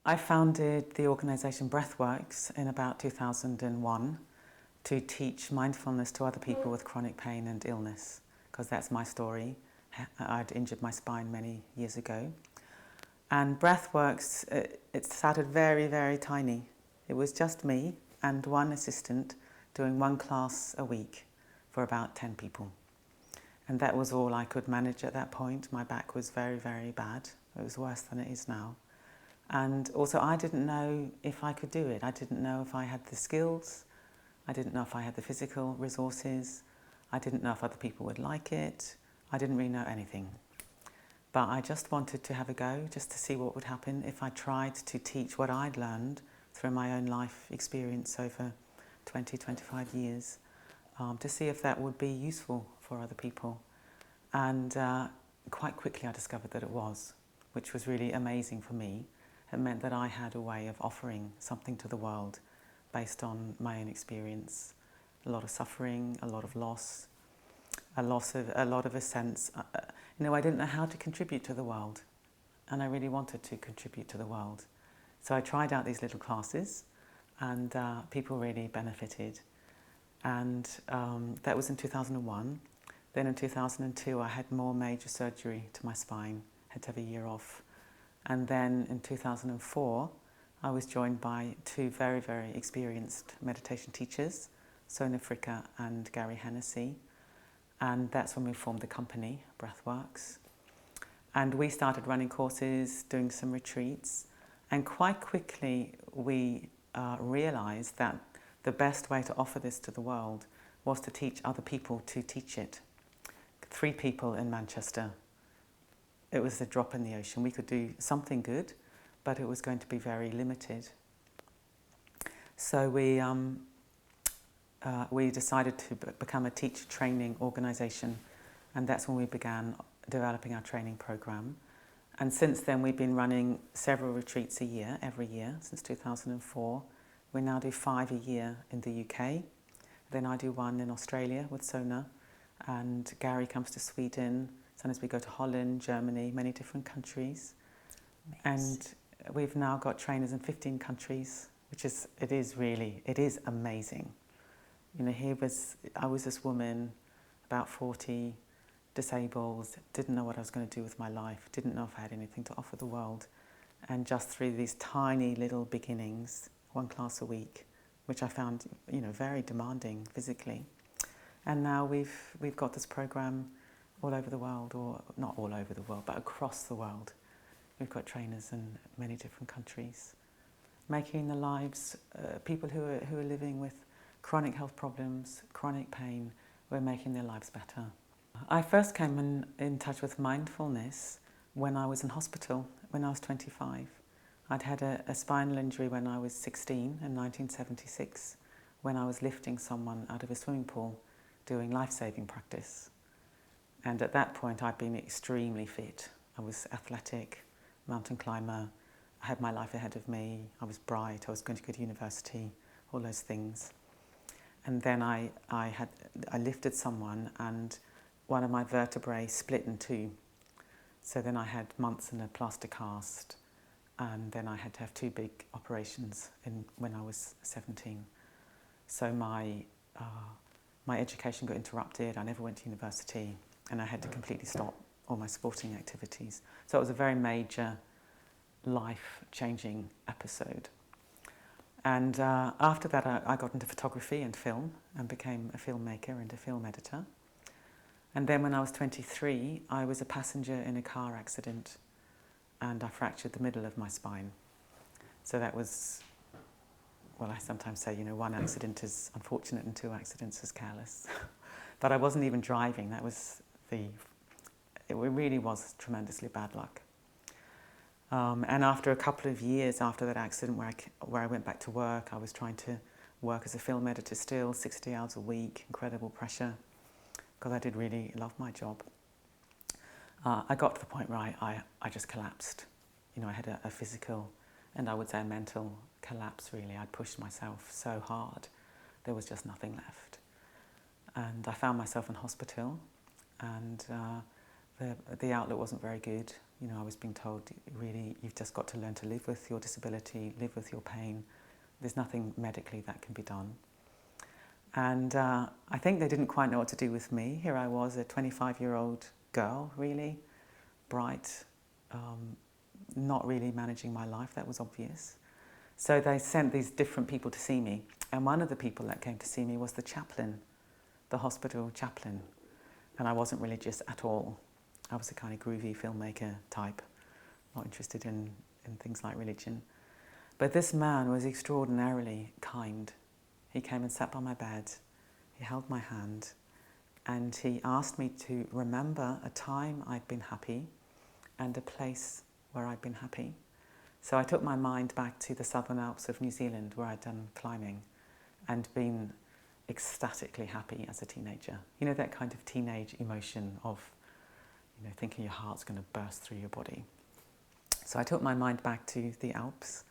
I founded the organisation Breathworks in about 2001 to teach mindfulness to other people with chronic pain and illness, because that's my story. I'd injured my spine many years ago. And Breathworks, it started very, very tiny. It was just me and one assistant doing one class a week for about 10 people. And that was all I could manage at that point. My back was very, very bad. It was worse than it is now. And also I didn't know if I could do it. I didn't know if I had the skills. I didn't know if I had the physical resources. I didn't know if other people would like it. I didn't really know anything. But I just wanted to have a go, just to see what would happen if I tried to teach what I'd learned through my own life experience over 20, 25 years, to see if that would be useful for other people. And quite quickly I discovered that it was, which was really amazing for me. It meant that I had a way of offering something to the world based on my own experience. A lot of suffering, a lot of loss, a lot of a sense. I didn't know how to contribute to the world, and I really wanted to contribute to the world. So I tried out these little classes, and people really benefited. And that was in 2001. Then in 2002 I had more major surgery to my spine, had to have a year off. And then in 2004 I was joined by two very, very experienced meditation teachers, Sona Fricka and Gary Hennessy. And that's when we formed the company, Breathworks. And we started running courses, doing some retreats. And quite quickly we realized that the best way to offer this to the world was to teach other people to teach it. 3 people in Manchester. It was a drop in the ocean. We could do something good, but it was going to be very limited. So we decided to become a teacher training organisation, and that's when we began developing our training programme. And since then we've been running several retreats a year, every year, since 2004. We now do 5 a year in the UK. Then I do one in Australia with Sona, and Gary comes to Sweden. Sometimes we go to Holland, Germany, many different countries. And we've now got trainers in 15 countries, it is amazing. I was this woman, about 40, disabled, didn't know what I was going to do with my life, didn't know if I had anything to offer the world. And just through these tiny little beginnings, 1 class a week, which I found, very demanding physically. And now we've got this program all over the world, or not all over the world, but across the world. We've got trainers in many different countries, making the lives, people who are living with chronic health problems, chronic pain, we're making their lives better. I first came in touch with mindfulness when I was in hospital, when I was 25. I'd had a spinal injury when I was 16 in 1976, when I was lifting someone out of a swimming pool doing life-saving practice. And at that point I'd been extremely fit. I was athletic, mountain climber, I had my life ahead of me, I was bright, I was going to go to university, all those things. And then I lifted someone and one of my vertebrae split in 2. So then I had months in a plaster cast, and then I had to have 2 big operations when I was 17. So my education got interrupted, I never went to university, and I had to completely stop all my sporting activities. So it was a very major life-changing episode. And after that I got into photography and film and became a filmmaker and a film editor. And then when I was 23, I was a passenger in a car accident and I fractured the middle of my spine. So that was, I sometimes say, 1 accident is unfortunate and 2 accidents is careless. But I wasn't even driving, it really was tremendously bad luck. And after a couple of years after that accident where I went back to work, I was trying to work as a film editor still, 60 hours a week, incredible pressure, because I did really love my job. I got to the point where I just collapsed. I had a physical and I would say a mental collapse really. I'd pushed myself so hard, there was just nothing left. And I found myself in hospital, and the outlook wasn't very good. You know, I was being told, really, you've just got to learn to live with your disability, live with your pain. There's nothing medically that can be done. And I think they didn't quite know what to do with me. Here I was, a 25-year-old girl, really, bright, not really managing my life, that was obvious. So they sent these different people to see me. And one of the people that came to see me was the chaplain, the hospital chaplain. And I wasn't religious at all. I was a kind of groovy filmmaker type, not interested in things like religion. But this man was extraordinarily kind. He came and sat by my bed, he held my hand, and he asked me to remember a time I'd been happy and a place where I'd been happy. So I took my mind back to the Southern Alps of New Zealand, where I'd done climbing and been ecstatically happy as a teenager. You know, that kind of teenage emotion of, you know, thinking your heart's going to burst through your body. So I took my mind back to the Alps,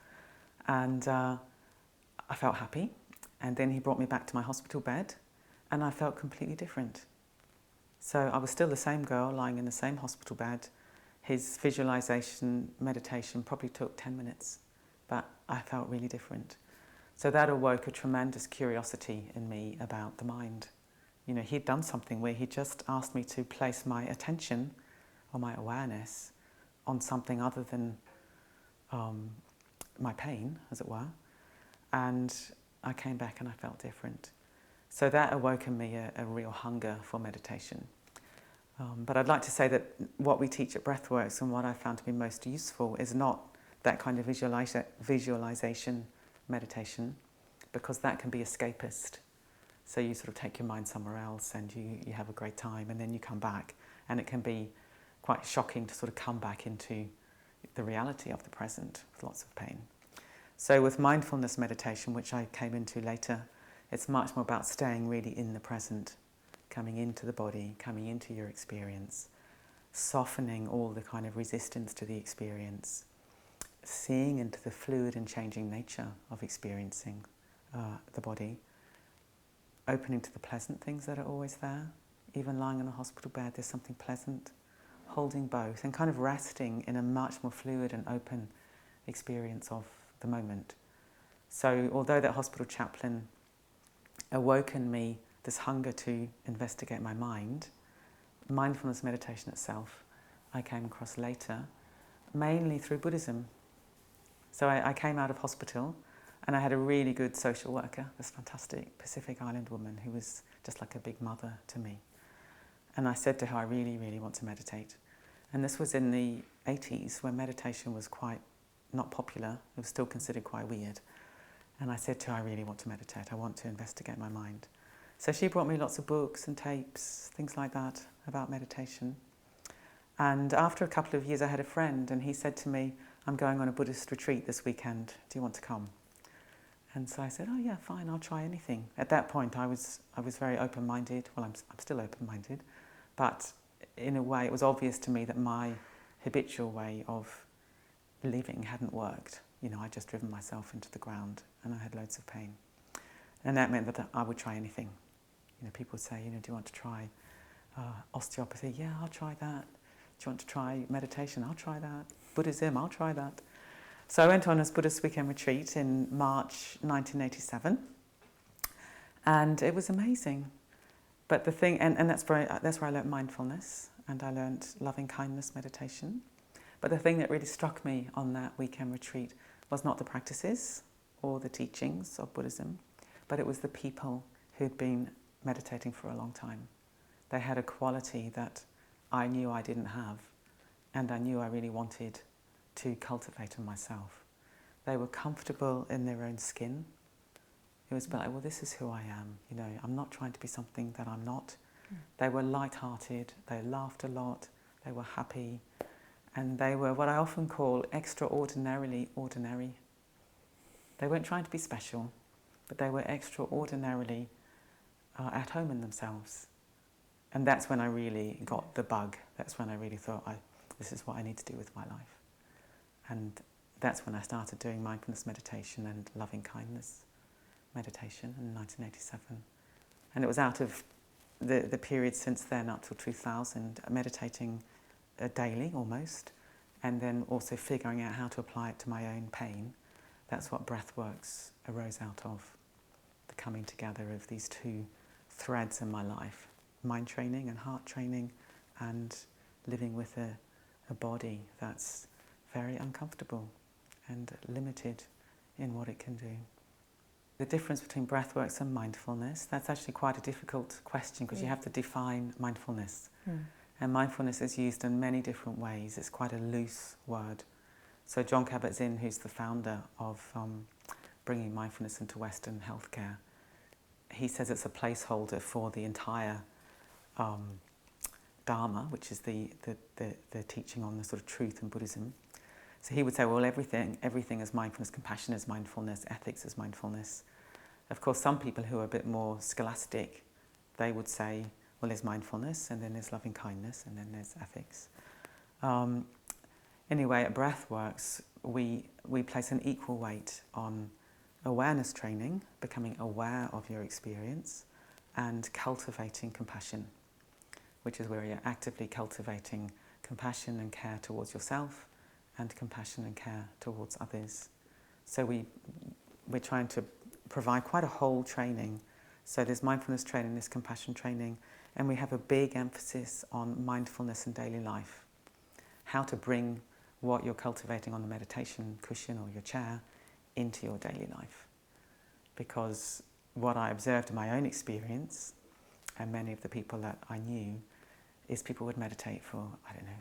and I felt happy. And then he brought me back to my hospital bed, and I felt completely different. So I was still the same girl lying in the same hospital bed. His visualization meditation probably took 10 minutes, but I felt really different. So that awoke a tremendous curiosity in me about the mind. You know, he'd done something where he just asked me to place my attention or my awareness on something other than my pain, as it were, and I came back and I felt different. So that awoke in me a real hunger for meditation. But I'd like to say that what we teach at Breathworks and what I found to be most useful is not that kind of visualization meditation, because that can be escapist. So you sort of take your mind somewhere else and you have a great time, and then you come back, and it can be quite shocking to sort of come back into the reality of the present with lots of pain. So with mindfulness meditation, which I came into later, it's much more about staying really in the present, coming into the body, coming into your experience, softening all the kind of resistance to the experience, seeing into the fluid and changing nature of experiencing the body, opening to the pleasant things that are always there. Even lying in a hospital bed, there's something pleasant, holding both, and kind of resting in a much more fluid and open experience of the moment. So although that hospital chaplain awoke in me this hunger to investigate my mind, mindfulness meditation itself I came across later, mainly through Buddhism. So I came out of hospital, and I had a really good social worker, this fantastic Pacific Island woman who was just like a big mother to me. And I said to her, I really, really want to meditate. And this was in the 80s, when meditation was quite not popular. It was still considered quite weird. And I said to her, I really want to meditate. I want to investigate my mind. So she brought me lots of books and tapes, things like that, about meditation. And after a couple of years, I had a friend, and he said to me, I'm going on a Buddhist retreat this weekend. Do you want to come? And so I said, oh yeah, fine, I'll try anything. At that point, I was very open-minded. Well, I'm still open-minded. But in a way, it was obvious to me that my habitual way of living hadn't worked. You know, I'd just driven myself into the ground, and I had loads of pain. And that meant that I would try anything. You know, people would say, you know, do you want to try osteopathy? Yeah, I'll try that. Do you want to try meditation? I'll try that. Buddhism? I'll try that. So I went on this Buddhist weekend retreat in March 1987, and it was amazing. But the thing, and that's where I learned mindfulness, and I learned loving kindness meditation. But the thing that really struck me on that weekend retreat was not the practices or the teachings of Buddhism, but it was the people who'd been meditating for a long time. They had a quality that I knew I didn't have, and I knew I really wanted to cultivate in myself. They were comfortable in their own skin. It was like, well, this is who I am. You know, I'm not trying to be something that I'm not. They were light-hearted. They laughed a lot. They were happy. And they were what I often call extraordinarily ordinary. They weren't trying to be special, but they were extraordinarily at home in themselves. And that's when I really got the bug. That's when I really thought, this is what I need to do with my life. And that's when I started doing mindfulness meditation and loving kindness meditation in 1987. And it was out of the period since then up till 2000, meditating daily almost, and then also figuring out how to apply it to my own pain. That's what Breathworks arose out of, the coming together of these two threads in my life, mind training and heart training, and living with a body that's very uncomfortable and limited in what it can do. The difference between breathworks and mindfulness, that's actually quite a difficult question because you have to define mindfulness. And mindfulness is used in many different ways. It's quite a loose word. So John Kabat-Zinn, who's the founder of bringing mindfulness into Western healthcare, he says it's a placeholder for the entire Dharma, which is the teaching on the sort of truth in Buddhism. So he would say, well, everything is mindfulness, compassion is mindfulness, ethics is mindfulness. Of course, some people who are a bit more scholastic, they would say, well, there's mindfulness, and then there's loving kindness, and then there's ethics. Anyway, at Breathworks, we place an equal weight on awareness training, becoming aware of your experience, and cultivating compassion, which is where you're actively cultivating compassion and care towards yourself, and compassion and care towards others. So we're trying to provide quite a whole training. So there's mindfulness training, there's compassion training, and we have a big emphasis on mindfulness in daily life. How to bring what you're cultivating on the meditation cushion or your chair into your daily life. Because what I observed in my own experience, and many of the people that I knew, is people would meditate for,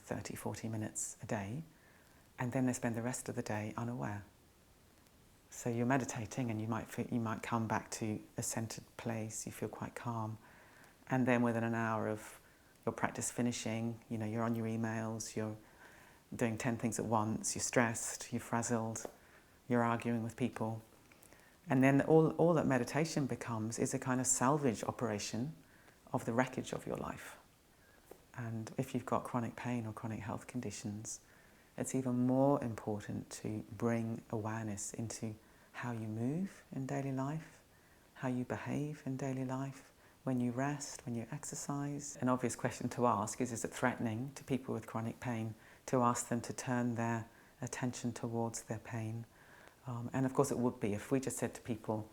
30, 40 minutes a day, and then they spend the rest of the day unaware. So you're meditating and you might come back to a centered place, you feel quite calm, and then within an hour of your practice finishing, you're on your emails, you're doing 10 things at once, you're stressed, you're frazzled, you're arguing with people. And then all that meditation becomes is a kind of salvage operation of the wreckage of your life. And if you've got chronic pain or chronic health conditions, it's even more important to bring awareness into how you move in daily life, how you behave in daily life, when you rest, when you exercise. An obvious question to ask is it threatening to people with chronic pain to ask them to turn their attention towards their pain? And of course it would be if we just said to people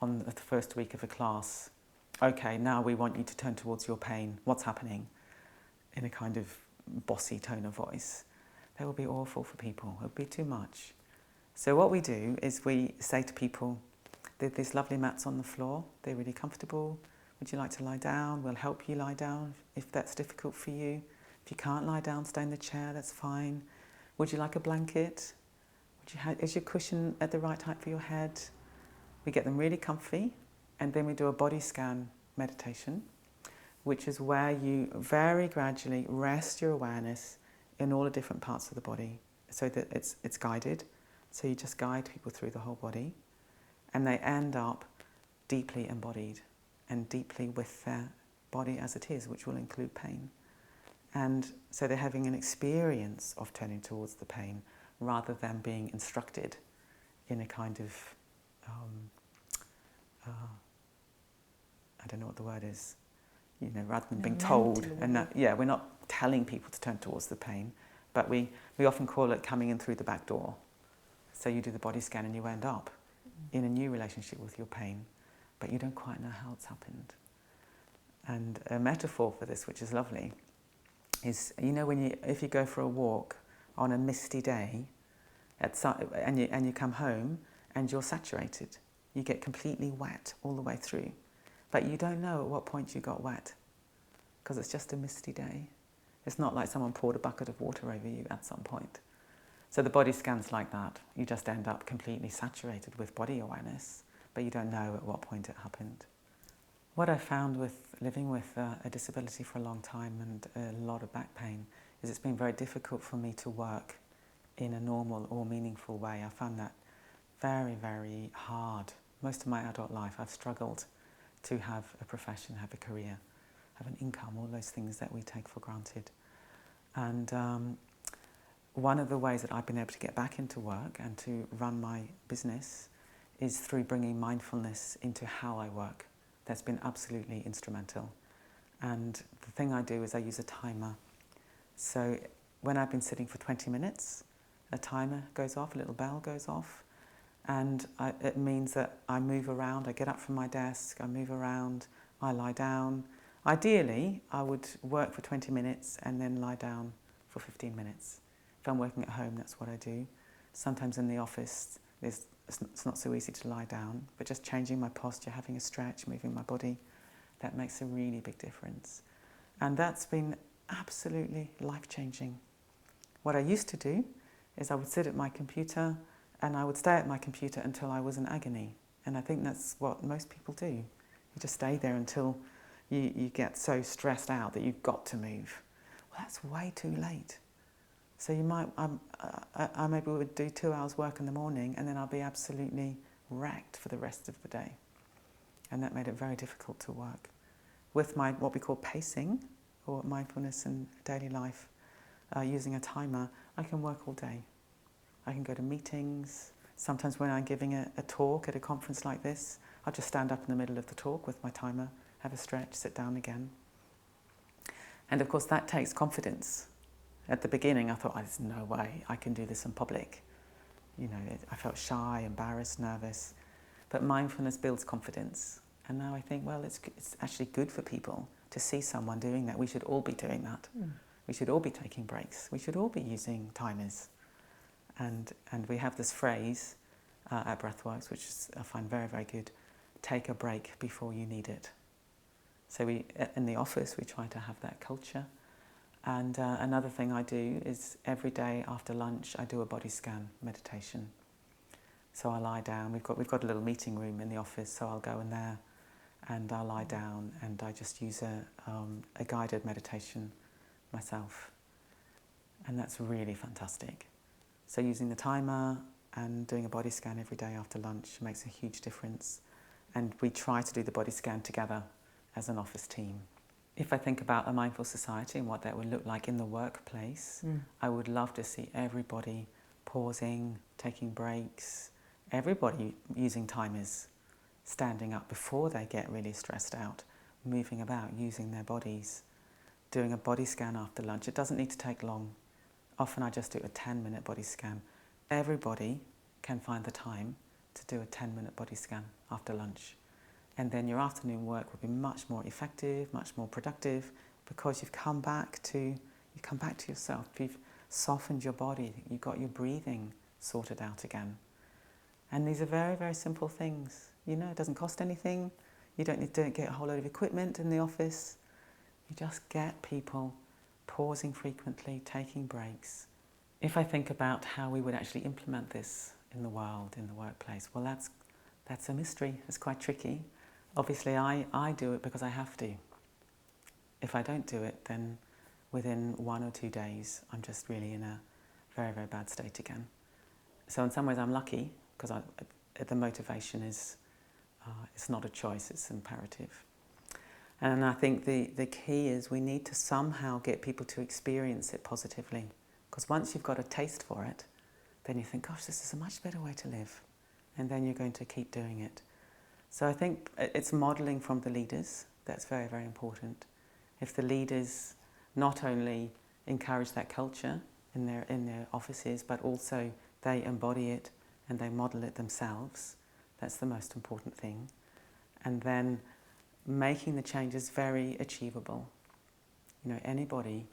on the first week of a class, okay, now we want you to turn towards your pain, what's happening? In a kind of bossy tone of voice. That would be awful for people, it would be too much. So what we do is we say to people, there's these lovely mats on the floor, they're really comfortable. Would you like to lie down? We'll help you lie down if that's difficult for you. If you can't lie down, stay in the chair, that's fine. Would you like a blanket? Is your cushion at the right height for your head? We get them really comfy, and then we do a body scan meditation, which is where you very gradually rest your awareness in all the different parts of the body, so that it's guided. So you just guide people through the whole body, and they end up deeply embodied and deeply with their body as it is, which will include pain. And so they're having an experience of turning towards the pain rather than being instructed in a kind of, I don't know what the word is, rather than being told. And that, we're not telling people to turn towards the pain, but we often call it coming in through the back door. So you do the body scan and you end up in a new relationship with your pain, but you don't quite know how it's happened. And a metaphor for this, which is lovely, is, if you go for a walk on a misty day, and you come home and you're saturated, you get completely wet all the way through, but you don't know at what point you got wet, because it's just a misty day. It's not like someone poured a bucket of water over you at some point. So the body scan's like that. You just end up completely saturated with body awareness, but you don't know at what point it happened. What I found with living with a disability for a long time and a lot of back pain is it's been very difficult for me to work in a normal or meaningful way. I found that very, very hard. Most of my adult life I've struggled to have a profession, have a career, have an income, all those things that we take for granted. And one of the ways that I've been able to get back into work and to run my business is through bringing mindfulness into how I work. That's been absolutely instrumental. And the thing I do is I use a timer. So when I've been sitting for 20 minutes, a timer goes off, a little bell goes off, and it means that I move around, I get up from my desk, I move around, I lie down. Ideally, I would work for 20 minutes and then lie down for 15 minutes. If I'm working at home, that's what I do. Sometimes in the office, it's not so easy to lie down, but just changing my posture, having a stretch, moving my body, that makes a really big difference. And that's been absolutely life-changing. What I used to do is I would sit at my computer and I would stay at my computer until I was in agony. And I think that's what most people do. You just stay there until you get so stressed out that you've got to move. Well, that's way too late. So you might, I maybe would do 2 hours work in the morning and then I'll be absolutely wrecked for the rest of the day. And that made it very difficult to work. With my, what we call pacing, or mindfulness in daily life, using a timer, I can work all day. I can go to meetings. Sometimes when I'm giving a talk at a conference like this, I'll just stand up in the middle of the talk with my timer, have a stretch, sit down again. And of course that takes confidence. At the beginning I thought, there's no way I can do this in public. You know, I felt shy, embarrassed, nervous. But mindfulness builds confidence. And now I think, well, it's actually good for people to see someone doing that. We should all be doing that. We should all be taking breaks. We should all be using timers. And we have this phrase at Breathworks, which I find very, very good: take a break before you need it. So in the office, we try to have that culture. And another thing I do is every day after lunch, I do a body scan meditation. So I lie down. We've got a little meeting room in the office, so I'll go in there and I'll lie down and I just use a guided meditation myself. And that's really fantastic. So using the timer and doing a body scan every day after lunch makes a huge difference. And we try to do the body scan together as an office team. If I think about a mindful society and what that would look like in the workplace, I would love to see everybody pausing, taking breaks, everybody using timers, standing up before they get really stressed out, moving about, using their bodies, doing a body scan after lunch. It doesn't need to take long. Often I just do a 10-minute body scan. Everybody can find the time to do a 10-minute body scan after lunch. And then your afternoon work will be much more effective, much more productive, because you've come back to yourself. You've softened your body. You've got your breathing sorted out again. And these are very, very simple things. You know, it doesn't cost anything. You don't need to get a whole load of equipment in the office. You just get people pausing frequently, taking breaks. If I think about how we would actually implement this in the world, in the workplace, well, that's a mystery. It's quite tricky. Obviously, I do it because I have to. If I don't do it, then within 1 or 2 days, I'm just really in a very, very bad state again. So in some ways, I'm lucky, because the motivation is, it's not a choice, it's imperative. And I think the key is we need to somehow get people to experience it positively. Because once you've got a taste for it, then you think, gosh, this is a much better way to live. And then you're going to keep doing it. So I think it's modelling from the leaders. That's very, very important. If the leaders not only encourage that culture in their offices, but also they embody it and they model it themselves, that's the most important thing. And then making the changes very achievable. You know, anybody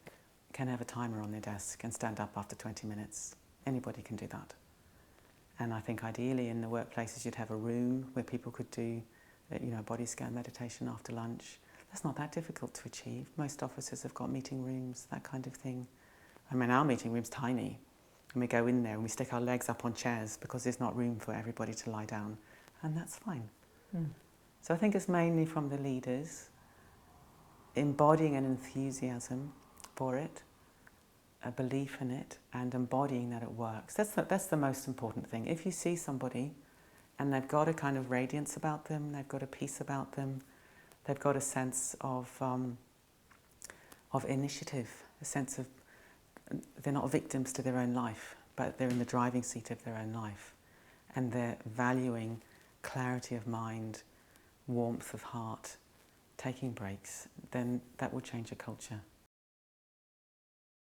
can have a timer on their desk and stand up after 20 minutes. Anybody can do that. And I think ideally in the workplaces you'd have a room where people could do, body scan meditation after lunch. That's not that difficult to achieve. Most offices have got meeting rooms, that kind of thing. I mean, our meeting room's tiny. And we go in there and we stick our legs up on chairs because there's not room for everybody to lie down. And that's fine. So I think it's mainly from the leaders embodying an enthusiasm for it, a belief in it, and embodying that it works. That's the most important thing. If you see somebody and they've got a kind of radiance about them, they've got a peace about them, they've got a sense of initiative, a sense of they're not victims to their own life, but they're in the driving seat of their own life, and they're valuing clarity of mind, warmth of heart, taking breaks, then that will change a culture.